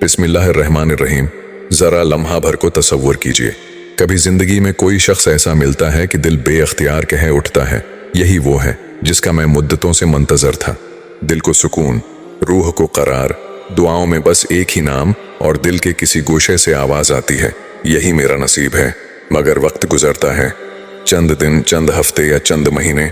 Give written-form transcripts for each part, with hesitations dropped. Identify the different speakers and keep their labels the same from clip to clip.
Speaker 1: बिस्मिल्लाहिर्रहमानिर्रहीम। ज़रा लम्हा भर को तसव्वुर कीजिए, कभी ज़िंदगी में कोई शख्स ऐसा मिलता है कि दिल बेअख्तियार कहे उठता है, यही वो है जिसका मैं मुद्दतों से मंतज़र था। दिल को सुकून, रूह को करार, दुआओं में बस एक ही नाम और दिल के किसी गोशे से आवाज़ आती है, यही मेरा नसीब है। मगर वक्त गुजरता है, चंद दिन, चंद हफ्ते या चंद महीने,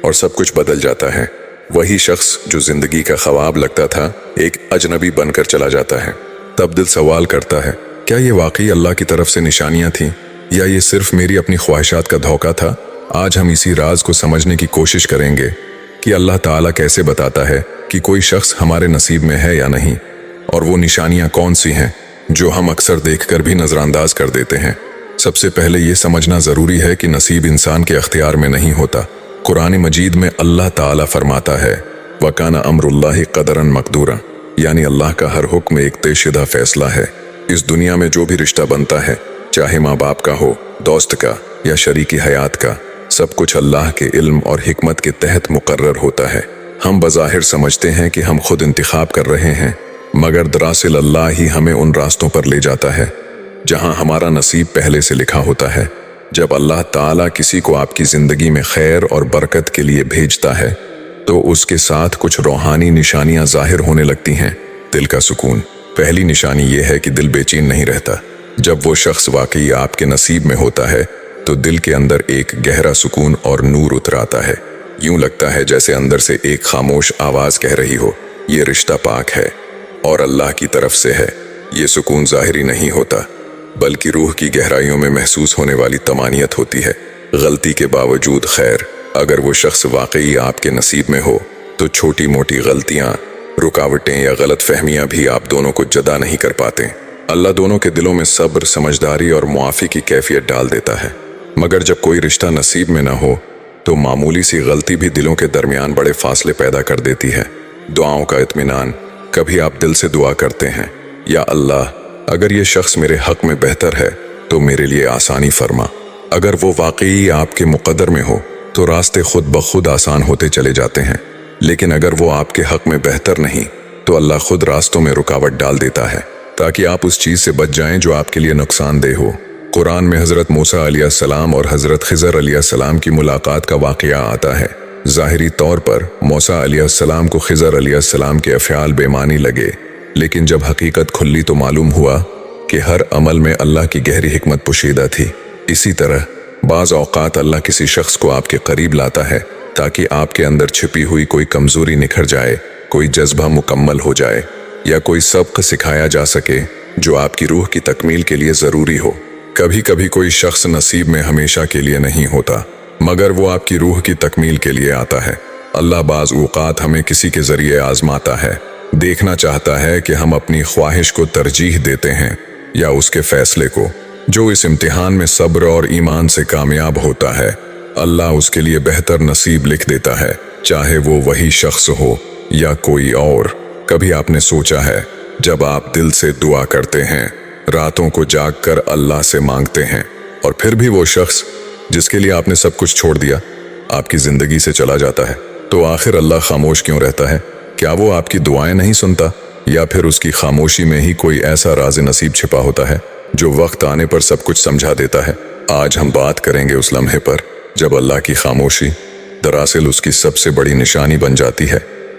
Speaker 1: और सब कुछ बदल जाता है। वही शख्स जो जिंदगी का ख्वाब लगता था, एक अजनबी बनकर चला जाता है। तब दिल सवाल करता है, क्या ये वाकई अल्लाह की तरफ से निशानियां थीं, या ये सिर्फ मेरी अपनी ख्वाहिशात का धोखा था। आज हम इसी राज को समझने की कोशिश करेंगे कि अल्लाह ताला कैसे बताता है कि कोई शख्स हमारे नसीब में है या नहीं, और वो निशानियां कौन सी हैं जो हम अक्सर देखकर भी नजरअंदाज कर देते हैं। सबसे पहले ये समझना जरूरी है कि नसीब इंसान के अख्तियार में नहीं होता। कुरान मजीद में अल्लाह ताला फरमाता है, वकाना अम्रुल्लाहि क़दरन मक़दूरा, यानी अल्लाह का हर हुक्म एक तयशुदा फैसला है। इस दुनिया में जो भी रिश्ता बनता है, चाहे माँ बाप का हो, दोस्त का या शरीकी हयात का, सब कुछ अल्लाह के इल्म और हिकमत के तहत मुकर्रर होता है। हम बज़ाहिर समझते हैं कि हम खुद इंतखाब कर रहे हैं, मगर दरअसल अल्लाह ही हमें उन रास्तों पर ले जाता है जहां हमारा नसीब पहले से लिखा होता है। जब अल्लाह ताला किसी को आपकी जिंदगी में खैर और बरकत के लिए भेजता है, तो उसके साथ कुछ रूहानी निशानियां जाहिर होने लगती हैं। दिल का सुकून, पहली निशानी यह है कि दिल बेचैन नहीं रहता। जब वो शख्स वाकई आपके नसीब में होता है, तो दिल के अंदर एक गहरा सुकून और नूर उतर आता है। यूं लगता है जैसे अंदर से एक खामोश आवाज कह रही हो, ये रिश्ता पाक है और अल्लाह की तरफ से है। ये सुकून जाहिरी नहीं होता, बल्कि रूह की गहराइयों में महसूस होने वाली तमानियत होती है। गलती के बावजूद खैर। अगर वो शख्स वाकई आपके नसीब में हो, तो छोटी मोटी गलतियां, रुकावटें या गलत फहमियां भी आप दोनों को जुदा नहीं कर पाते। अल्लाह दोनों के दिलों में सब्र, समझदारी और मुआफ़ी की कैफियत डाल देता है। मगर जब कोई रिश्ता नसीब में ना हो, तो मामूली सी गलती भी दिलों के दरमियान बड़े फासले पैदा कर देती है। दुआओं का इत्मीनान, कभी आप दिल से दुआ करते हैं, या अल्लाह, अगर ये शख्स मेरे हक में बेहतर है तो मेरे लिए आसानी फरमा। अगर वो वाकई आपके मुकद्दर में हो, तो रास्ते खुद ब खुद आसान होते चले जाते हैं। लेकिन अगर वो आपके हक में बेहतर नहीं, तो अल्लाह खुद रास्तों में रुकावट डाल देता है, ताकि आप उस चीज़ से बच जाएं जो आपके लिए नुकसानदेह हो। कुरान में हज़रत मूसा अलैहिस्सलाम और हज़रत खिज़र अलैहिस्सलाम की मुलाकात का वाक़या आता है। ज़ाहिरी तौर पर मूसा अलैहिस्सलाम को खिज़र अलैहिस्सलाम के अफ़्याल बेमानी लगे, लेकिन जब हकीकत खुली तो मालूम हुआ कि हर अमल में अल्लाह की गहरी हिकमत पोशीदा थी। इसी तरह बाज़ औक़ात अल्लाह किसी शख्स को आपके करीब लाता है, ताकि आपके अंदर छिपी हुई कोई कमज़ोरी निखर जाए, कोई जज्बा मुकम्मल हो जाए, या कोई सबक सिखाया जा सके जो आपकी रूह की तकमील के लिए ज़रूरी हो। कभी कभी कोई शख्स नसीब में हमेशा के लिए नहीं होता, मगर वो आपकी रूह की तकमील के लिए आता है। अल्लाह बाज़ औक़ात हमें किसी के ज़रिए आज़माता है, देखना चाहता है कि हम अपनी ख्वाहिश को तरजीह देते हैं या उसके फैसले को। जो इस इम्तिहान में सब्र और ईमान से कामयाब होता है, अल्लाह उसके लिए बेहतर नसीब लिख देता है, चाहे वो वही शख्स हो या कोई और। कभी आपने सोचा है, जब आप दिल से दुआ करते हैं, रातों को जागकर अल्लाह से मांगते हैं, और फिर भी वो शख्स जिसके लिए आपने सब कुछ छोड़ दिया आपकी जिंदगी से चला जाता है, तो आखिर अल्लाह खामोश क्यों रहता है? क्या वो आपकी दुआएं नहीं सुनता, या फिर उसकी खामोशी में ही कोई ऐसा राज नसीब छिपा होता है जो वक्त आने पर सब कुछ समझा देता है? आज हम बात करेंगे उस लम्हे पर जब अल्लाह की खामोशी दरअसल उसकी सबसे बड़ी निशानी बन जाती है।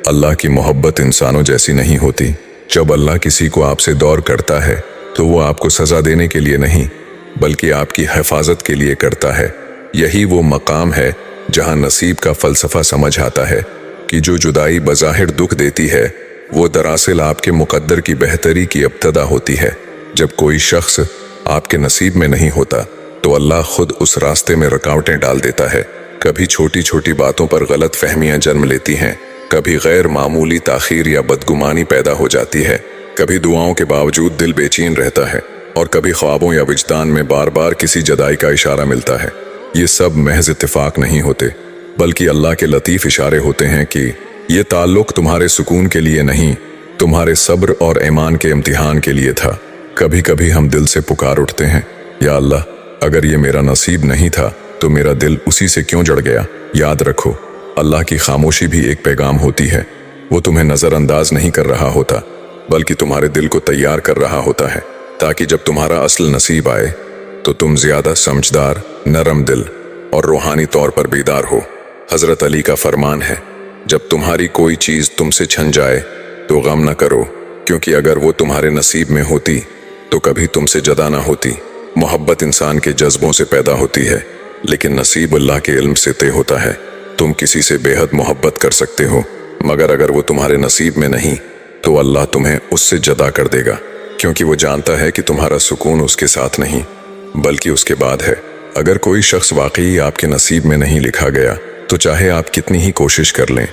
Speaker 1: अल्लाह की मोहब्बत इंसानों जैसी नहीं होती। जब अल्लाह किसी को आपसे दौर करता है, तो वो आपको सजा देने के लिए नहीं, बल्कि आपकी हिफाजत के लिए करता है। यही वो मकाम है जहां नसीब का फलसफा समझ आता है कि जो जुदाई बज़ाहिर दुख देती है, वो दरअसल आपके मुकद्दर की बेहतरी की इब्तिदा होती है। जब कोई शख्स आपके नसीब में नहीं होता, तो अल्लाह खुद उस रास्ते में रुकावटें डाल देता है। कभी छोटी छोटी बातों पर गलत फहमियां जन्म लेती हैं, कभी गैर मामूली ताखीर या बदगुमानी पैदा हो जाती है, कभी दुआओं के बावजूद दिल बेचैन रहता है, और कभी ख्वाबों या विजदान में बार बार किसी जदाई का इशारा मिलता है। ये सब महज इत्तेफाक नहीं होते, बल्कि अल्लाह के लतीफ़ इशारे होते हैं कि ये ताल्लुक़ तुम्हारे सुकून के लिए नहीं, तुम्हारे सब्र और ईमान के इम्तिहान के लिए था। कभी कभी हम दिल से पुकार उठते हैं, या अल्लाह, अगर ये मेरा नसीब नहीं था तो मेरा दिल उसी से क्यों जड़ गया? याद रखो, अल्लाह की खामोशी भी एक पैगाम होती है। वो तुम्हें नज़रअंदाज नहीं कर रहा होता, बल्कि तुम्हारे दिल को तैयार कर रहा होता है, ताकि जब तुम्हारा असल नसीब आए तो तुम ज्यादा समझदार, नरम दिल और रूहानी तौर पर बेदार हो। हजरत अली का फरमान है, जब तुम्हारी कोई चीज तुमसे छन जाए तो गम न करो, क्योंकि अगर वो तुम्हारे नसीब में होती तो कभी तुमसे जदा ना होती। मोहब्बत इंसान के जज्बों से पैदा होती है, लेकिन नसीब अल्लाह के इल्म से तय होता है। तुम किसी से बेहद मोहब्बत कर सकते हो, मगर अगर वो तुम्हारे नसीब में नहीं तो अल्लाह तुम्हें उससे जदा कर देगा, क्योंकि वो जानता है कि तुम्हारा सुकून उसके साथ नहीं बल्कि उसके बाद है। अगर कोई शख्स वाकई आपके नसीब में नहीं लिखा गया तो चाहे आप कितनी ही कोशिश कर लें,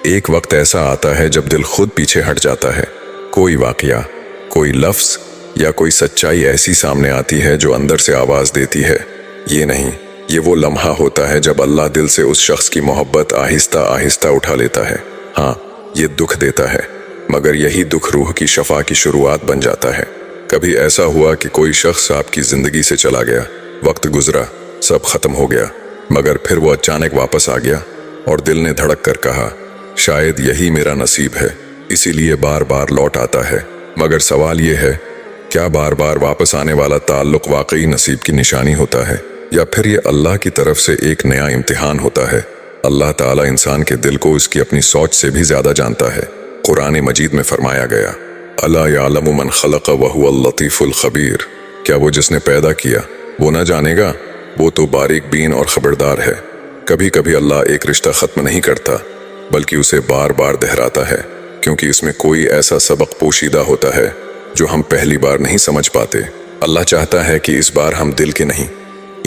Speaker 1: एक वक्त ऐसा आता है जब दिल खुद पीछे हट जाता है। कोई वाकया, कोई लफ्ज या कोई सच्चाई ऐसी सामने आती है जो अंदर से आवाज देती है, ये नहीं। ये वो लम्हा होता है जब अल्लाह दिल से उस शख्स की मोहब्बत आहिस्ता आहिस्ता उठा लेता है। हाँ, ये दुख देता है, मगर यही दुख रूह की शफा की शुरुआत बन जाता है। कभी ऐसा हुआ कि कोई शख्स आपकी जिंदगी से चला गया, वक्त गुजरा, सब खत्म हो गया, मगर फिर वो अचानक वापस आ गया और दिल ने धड़क कर कहा, शायद यही मेरा नसीब है, इसीलिए बार बार लौट आता है। मगर सवाल ये है, क्या बार बार वापस आने वाला ताल्लुक वाकई नसीब की निशानी होता है, या फिर ये अल्लाह की तरफ से एक नया इम्तिहान होता है? अल्लाह ताला इंसान के दिल को उसकी अपनी सोच से भी ज्यादा जानता है। कुरान मजीद में फरमाया गया, अला यालमु मन खलक़ व हुवल लतीफ़ुल खबीर, क्या वो जिसने पैदा किया वो ना जानेगा? वो तो बारीक बीन और खबरदार है। कभी कभी अल्लाह एक रिश्ता खत्म नहीं करता, बल्कि उसे बार बार दोहराता है, क्योंकि इसमें कोई ऐसा सबक पोशीदा होता है जो हम पहली बार नहीं समझ पाते। अल्लाह चाहता है कि इस बार हम दिल के नहीं,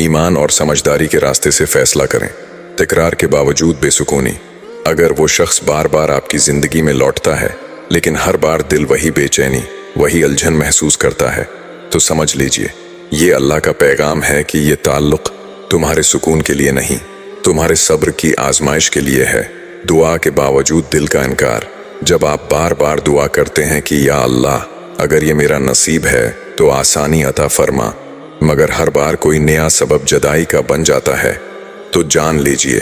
Speaker 1: ईमान और समझदारी के रास्ते से फैसला करें। तकरार के बावजूद बेसुकूनी। अगर वो शख्स बार बार आपकी जिंदगी में लौटता है, लेकिन हर बार दिल वही बेचैनी, वही उलझन महसूस करता है, तो समझ लीजिए ये अल्लाह का पैगाम है कि ये ताल्लुक तुम्हारे सुकून के लिए नहीं, तुम्हारे सब्र की आजमाइश के लिए है। दुआ के बावजूद दिल का इनकार। जब आप बार बार दुआ करते हैं कि या अल्लाह, अगर ये मेरा नसीब है तो आसानी अता फरमा, मगर हर बार कोई नया सबब जदाई का बन जाता है, तो जान लीजिए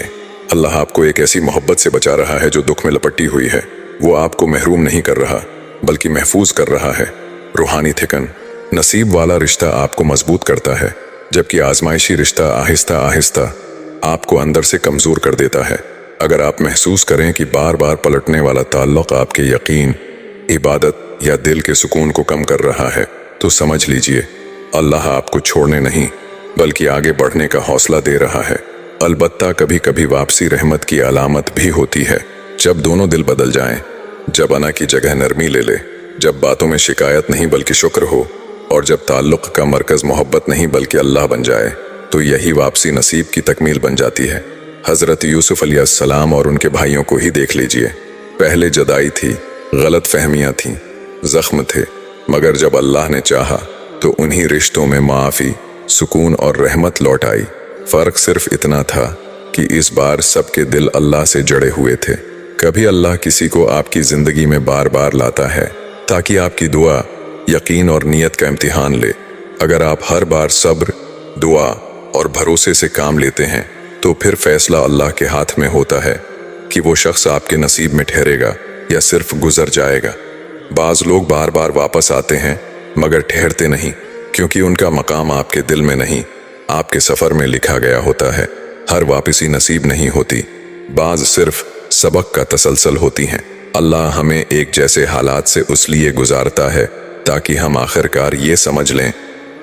Speaker 1: अल्लाह आपको एक ऐसी मोहब्बत से बचा रहा है जो दुख में लपटी हुई है। वो आपको महरूम नहीं कर रहा, बल्कि महफूज कर रहा है। रूहानी थिकन। नसीब वाला रिश्ता आपको मजबूत करता है, जबकि आजमाइशी रिश्ता आहिस्ता आहिस्ता आपको अंदर से कमजोर कर देता है। अगर आप महसूस करें कि बार बार पलटने वाला ताल्लुक आपके यकीन, इबादत या दिल के सुकून को कम कर रहा है, तो समझ लीजिए अल्लाह आपको छोड़ने नहीं बल्कि आगे बढ़ने का हौसला दे रहा है। अलबत्ता कभी कभी वापसी रहमत की अलामत भी होती है। जब दोनों दिल बदल जाएं, जब अना की जगह नरमी ले ले, जब बातों में शिकायत नहीं बल्कि शुक्र हो, और जब ताल्लुक का मरकज मोहब्बत नहीं बल्कि अल्लाह बन जाए, तो यही वापसी नसीब की तकमील बन जाती है। हजरत यूसुफ अलैहिस्सलाम और उनके भाइयों को ही देख लीजिए। पहले जदाई थी, गलत फहमियाँ थीं, जख्म थे, मगर जब अल्लाह ने चाहा तो उन्हीं रिश्तों में माफ़ी, सुकून और रहमत लौट आई। फ़र्क सिर्फ इतना था कि इस बार सबके दिल अल्लाह से जड़े हुए थे। कभी अल्लाह किसी को आपकी ज़िंदगी में बार बार लाता है ताकि आपकी दुआ, यकीन और नीयत का इम्तिहान ले। अगर आप हर बार सब्र, दुआ और भरोसे से काम लेते हैं, तो फिर फैसला अल्लाह के हाथ में होता है कि वो शख्स आपके नसीब में ठहरेगा या सिर्फ गुजर जाएगा। बाज़ लोग बार बार वापस आते हैं मगर ठहरते नहीं, क्योंकि उनका मकाम आपके दिल में नहीं, आपके सफ़र में लिखा गया होता है। हर वापसी नसीब नहीं होती, बाज़ सिर्फ सबक का तसलसल होती हैं। अल्लाह हमें एक जैसे हालात से उसलिए गुजारता है ताकि हम आखिरकार ये समझ लें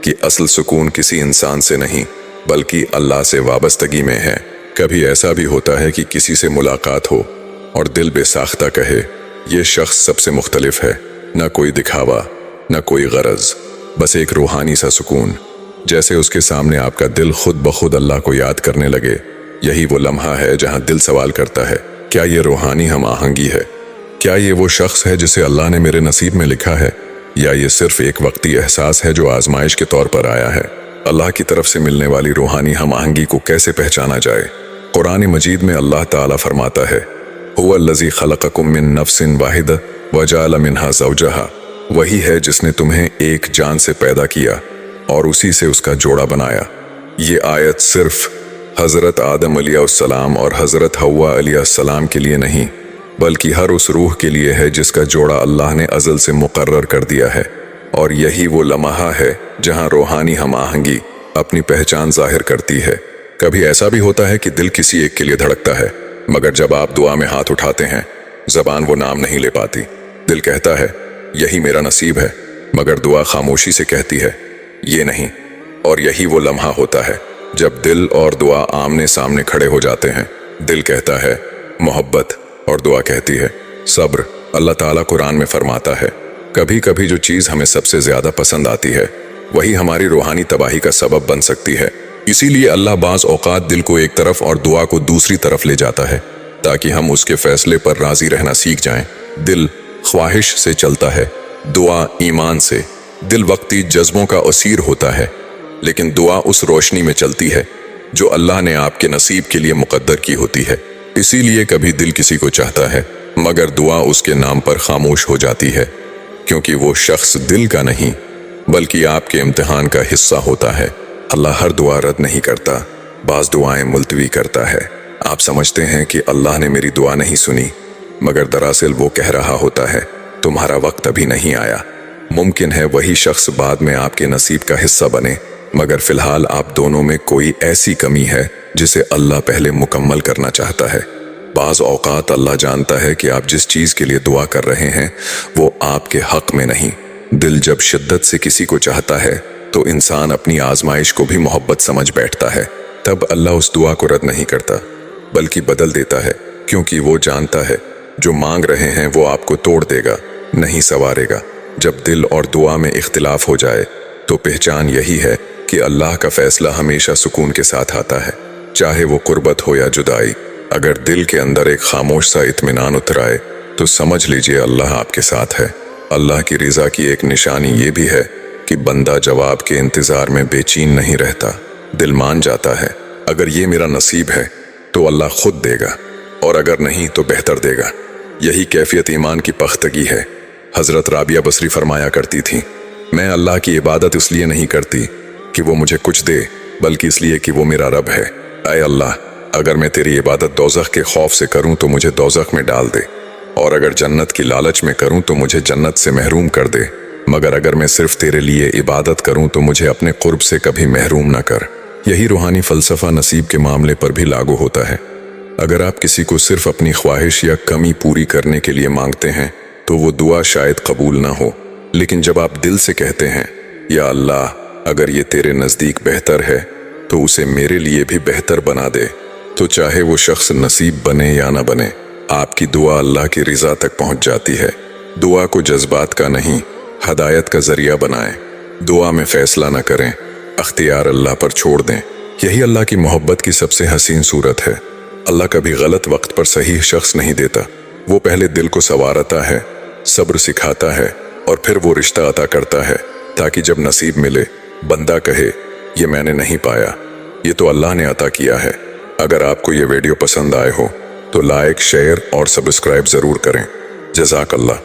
Speaker 1: कि असल सुकून किसी इंसान से नहीं बल्कि अल्लाह से वाबस्तगी में है। कभी ऐसा भी होता है कि किसी से मुलाकात हो और दिल बेसाख्ता कहे, ये शख्स सबसे मुख्तलिफ है, न कोई दिखावा, न कोई गरज, बस एक रूहानी सा सुकून। जैसे उसके सामने आपका दिल खुद ब खुद अल्लाह को याद करने लगे। यही वो लम्हा है जहाँ दिल सवाल करता है, क्या ये रूहानी हम आहंगी है? क्या ये वो शख्स है जिसे अल्लाह ने मेरे नसीब में लिखा है, या ये सिर्फ एक वक्ती एहसास है जो आजमाइश के तौर पर आया है? अल्लाह की तरफ से मिलने वाली रूहानी हम आहंगी को कैसे पहचाना जाए? कुरान मजीद में अल्लाह ताला फरमाता है, हुवल्लज़ी खलक़कुम मिन नफ्सिन वाहिदा व जअल मिन्हा ज़ौजहा, वही है जिसने तुम्हें एक जान से पैदा किया और उसी से उसका जोड़ा बनाया। ये आयत सिर्फ हज़रत आदम अलैहिस्सलाम और हज़रत हव्वा अलैहिस्सलाम के लिए नहीं, बल्कि हर उस रूह के लिए है जिसका जोड़ा अल्लाह ने अज़ल से मुकर्रर कर दिया है। और यही वो लम्हा है जहां रूहानी हम आहंगी अपनी पहचान जाहिर करती है। कभी ऐसा भी होता है कि दिल किसी एक के लिए धड़कता है, मगर जब आप दुआ में हाथ उठाते हैं ज़बान वो नाम नहीं ले पाती। दिल कहता है यही मेरा नसीब है, मगर दुआ खामोशी से कहती है ये नहीं। और यही वो लम्हा होता है जब दिल और दुआ आमने सामने खड़े हो जाते हैं। दिल कहता है मोहब्बत और दुआ कहती है सब्र। अल्लाह ताला कुरान में फरमाता है कभी कभी जो चीज़ हमें सबसे ज़्यादा पसंद आती है वही हमारी रूहानी तबाही का सबब बन सकती है। इसीलिए अल्लाह बाज़ औक़ात दिल को एक तरफ और दुआ को दूसरी तरफ ले जाता है ताकि हम उसके फैसले पर राज़ी रहना सीख जाएं। दिल ख्वाहिश से चलता है, दुआ ईमान से। दिल वक्ती जज्बों का असीर होता है, लेकिन दुआ उस रोशनी में चलती है जो अल्लाह ने आपके नसीब के लिए मुक़द्दर की होती है। इसीलिए कभी दिल किसी को चाहता है मगर दुआ उसके नाम पर खामोश हो जाती है, क्योंकि वो शख्स दिल का नहीं बल्कि आपके इम्तिहान का हिस्सा होता है। अल्लाह हर दुआ रद्द नहीं करता, बाज़ दुआएं मुलतवी करता है। आप समझते हैं कि अल्लाह ने मेरी दुआ नहीं सुनी, मगर दरअसल वो कह रहा होता है तुम्हारा वक्त अभी नहीं आया। मुमकिन है वही शख्स बाद में आपके नसीब का हिस्सा बने, मगर फिलहाल आप दोनों में कोई ऐसी कमी है जिसे अल्लाह पहले मुकम्मल करना चाहता है। बाज़ औक़ात अल्लाह जानता है कि आप जिस चीज़ के लिए दुआ कर रहे हैं वो आपके हक़ में नहीं। दिल जब शिद्दत से किसी को चाहता है तो इंसान अपनी आजमाइश को भी मोहब्बत समझ बैठता है। तब अल्लाह उस दुआ को रद्द नहीं करता बल्कि बदल देता है, क्योंकि वो जानता है जो मांग रहे हैं वो आपको तोड़ देगा, नहीं संवारेगा। जब दिल और दुआ में इख्तिलाफ हो जाए तो पहचान यही है कि अल्लाह का फैसला हमेशा सुकून के साथ आता है, चाहे वो कुर्बत हो या जुदाई। अगर दिल के अंदर एक खामोश सा इत्मीनान उतर आए तो समझ लीजिए अल्लाह आपके साथ है। अल्लाह की रिज़ा की एक निशानी ये भी है कि बंदा जवाब के इंतज़ार में बेचैन नहीं रहता। दिल मान जाता है अगर ये मेरा नसीब है तो अल्लाह खुद देगा, और अगर नहीं तो बेहतर देगा। यही कैफियत ईमान की पख्तगी है। हज़रत राबिया बसरी फरमाया करती थी मैं अल्लाह की इबादत इसलिए नहीं करती कि वो मुझे कुछ दे, बल्कि इसलिए कि वो मेरा रब है। ऐ अल्लाह, अगर मैं तेरी इबादत दोज़ख के खौफ से करूं तो मुझे दोज़ख में डाल दे, और अगर जन्नत की लालच में करूं तो मुझे जन्नत से महरूम कर दे, मगर अगर मैं सिर्फ तेरे लिए इबादत करूं तो मुझे अपने कुर्ब से कभी महरूम न कर। यही रूहानी फ़लसफ़ा नसीब के मामले पर भी लागू होता है। अगर आप किसी को सिर्फ अपनी ख्वाहिश या कमी पूरी करने के लिए मांगते हैं तो वो दुआ शायद कबूल ना हो, लेकिन जब आप दिल से कहते हैं या अल्लाह, अगर ये तेरे नज़दीक बेहतर है तो उसे मेरे लिए भी बेहतर बना दे, तो चाहे वो शख्स नसीब बने या ना बने, आपकी दुआ अल्लाह की रिज़ा तक पहुंच जाती है। दुआ को जज्बात का नहीं, हदायत का जरिया बनाएं। दुआ में फैसला न करें, अख्तियार अल्लाह पर छोड़ दें। यही अल्लाह की मोहब्बत की सबसे हसीन सूरत है। अल्लाह कभी गलत वक्त पर सही शख्स नहीं देता। वो पहले दिल को संवारता है, सब्र सिखाता है, और फिर वो रिश्ता अता करता है, ताकि जब नसीब मिले बंदा कहे ये मैंने नहीं पाया, ये तो अल्लाह ने अता किया है। अगर आपको ये वीडियो पसंद आए हो तो लाइक, शेयर और सब्सक्राइब ज़रूर करें। जज़ाक अल्लाह।